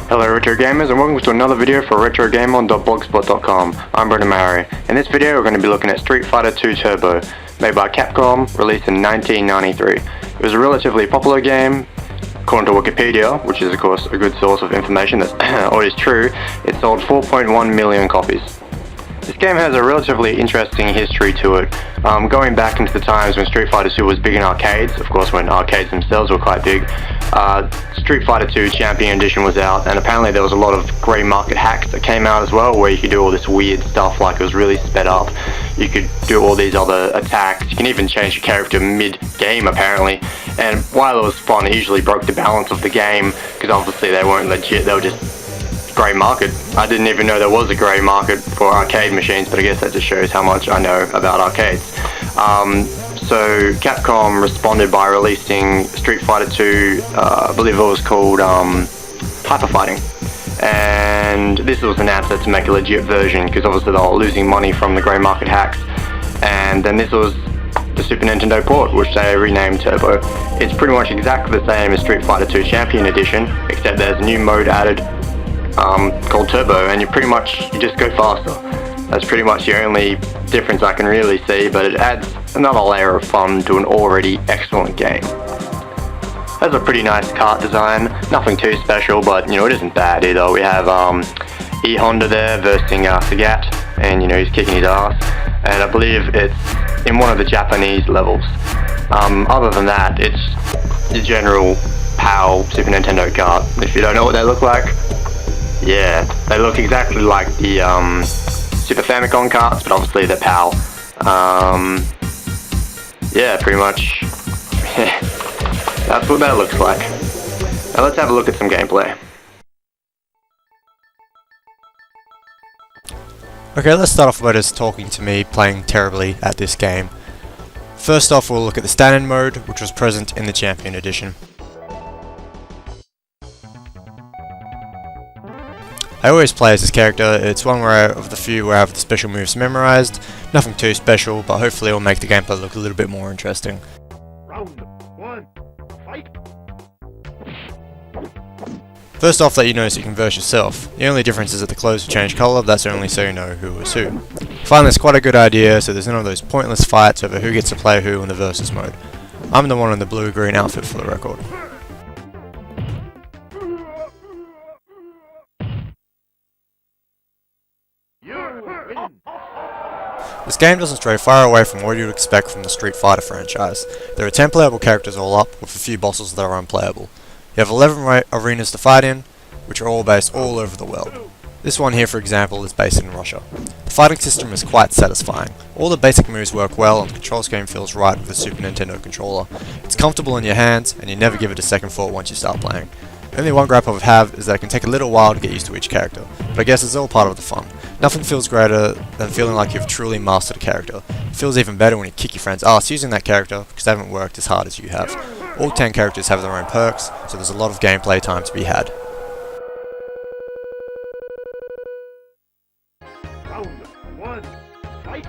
Hello Retro Gamers and welcome to another video for RetroGamer.blogspot.com. I'm Brendan Murray. In this video we're going to be looking at Street Fighter 2 Turbo, made by Capcom, released in 1993. It was a relatively popular game. According to Wikipedia, which is of course a good source of information that's always true, it sold 4.1 million copies. This game has a relatively interesting history to it, going back into the times when Street Fighter 2 was big in arcades, of course when arcades themselves were quite big. Street Fighter 2 Champion Edition was out, and apparently there was a lot of grey market hacks that came out as well, where you could do all this weird stuff, like it was really sped up. You could do all these other attacks, you can even change your character mid-game apparently, and while it was fun, it usually broke the balance of the game, because obviously they weren't legit, they were just grey market. I didn't even know there was a grey market for arcade machines, but I guess that just shows how much I know about arcades. So Capcom responded by releasing Street Fighter 2, I believe it was called Hyper Fighting, and this was an answer to make a legit version, because obviously they were losing money from the grey market hacks. And then this was the Super Nintendo port, which they renamed Turbo. It's pretty much exactly the same as Street Fighter 2 Champion Edition, except there's a new mode added called Turbo, and you just go faster. That's pretty much the only difference I can really see, but it adds another layer of fun to an already excellent game. Has a pretty nice kart design, nothing too special, but you know, it isn't bad either. We have E Honda there versing Sagat, and you know, he's kicking his ass, and I believe it's in one of the Japanese levels. Other than that, it's the general PAL Super Nintendo kart. If you don't know what they look like, yeah, they look exactly like the Super Famicom carts, but obviously they're PAL. Yeah, pretty much. That's what that looks like. Now let's have a look at some gameplay. Okay, let's start off by just talking to me playing terribly at this game. First off, we'll look at the stand-in mode, which was present in the Champion Edition. I always play as this character. It's one of the few where I have the special moves memorized. Nothing too special, but hopefully it'll make the gameplay look a little bit more interesting. Round one, fight. First off, let you notice you can verse yourself. The only difference is that the clothes will change colour, but that's only so you know who is who. I find this quite a good idea, so there's none of those pointless fights over who gets to play who in the versus mode. I'm the one in the blue-green outfit for the record. This game doesn't stray far away from what you'd expect from the Street Fighter franchise. There are 10 playable characters all up, with a few bosses that are unplayable. You have 11 arenas to fight in, which are all based all over the world. This one here, for example, is based in Russia. The fighting system is quite satisfying. All the basic moves work well, and the control scheme feels right with the Super Nintendo controller. It's comfortable in your hands, and you never give it a second thought once you start playing. Only one gripe I would have is that it can take a little while to get used to each character, but I guess it's all part of the fun. Nothing feels greater than feeling like you've truly mastered a character. It feels even better when you kick your friend's ass using that character because they haven't worked as hard as you have. All 10 characters have their own perks, so there's a lot of gameplay time to be had. Round one, fight.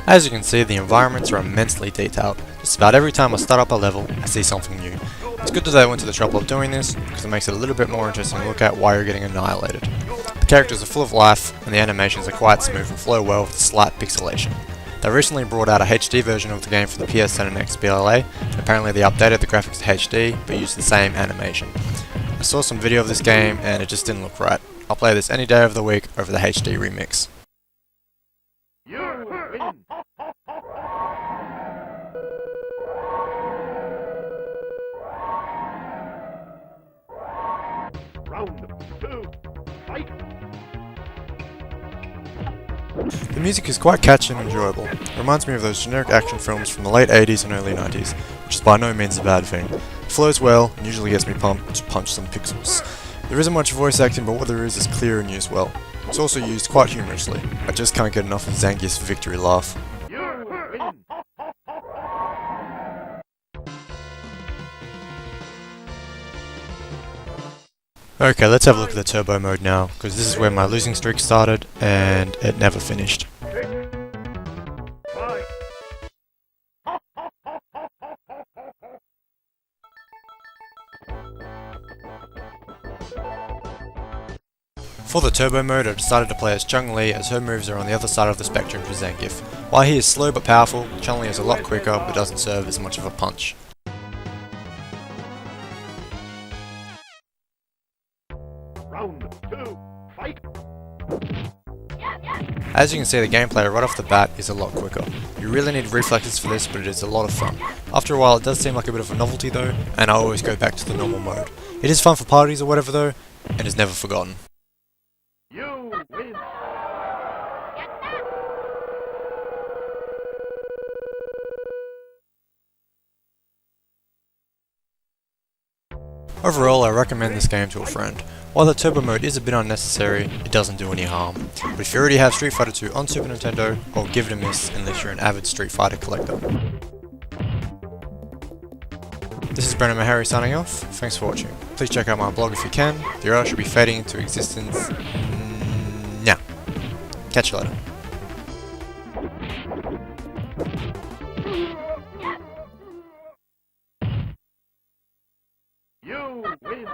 As you can see, the environments are immensely detailed. Just about every time I start up a level, I see something new. It's good that they went to the trouble of doing this, because it makes it a little bit more interesting to look at why you're getting annihilated. The characters are full of life, and the animations are quite smooth and flow well with slight pixelation. They recently brought out a HD version of the game for the PSN and XBLA, and apparently they updated the graphics to HD, but used the same animation. I saw some video of this game, and it just didn't look right. I'll play this any day of the week over the HD remix. You win. Round two, fight. The music is quite catchy and enjoyable. It reminds me of those generic action films from the late 80s and early 90s, which is by no means a bad thing. It flows well and usually gets me pumped to punch some pixels. There isn't much voice acting, but what there is clear and used well. It's also used quite humorously. I just can't get enough of Zangief's victory laugh. You win. Okay, let's have a look at the turbo mode now, because this is where my losing streak started, and it never finished. Fight. For the turbo mode, I decided to play as Chun-Li as her moves are on the other side of the spectrum to Zangief. While he is slow but powerful, Chun-Li is a lot quicker but doesn't serve as much of a punch. Round 2, fight! As you can see, the gameplay right off the bat is a lot quicker. You really need reflexes for this, but it is a lot of fun. After a while it does seem like a bit of a novelty though, and I always go back to the normal mode. It is fun for parties or whatever though, and is never forgotten. You win! Overall, I recommend this game to a friend. While the turbo mode is a bit unnecessary, it doesn't do any harm. But if you already have Street Fighter 2 on Super Nintendo, I'll give it a miss unless you're an avid Street Fighter collector. This is Brendan Mahari signing off. Thanks for watching. Please check out my blog if you can. The URL should be fading into existence now. Catch you later. You win!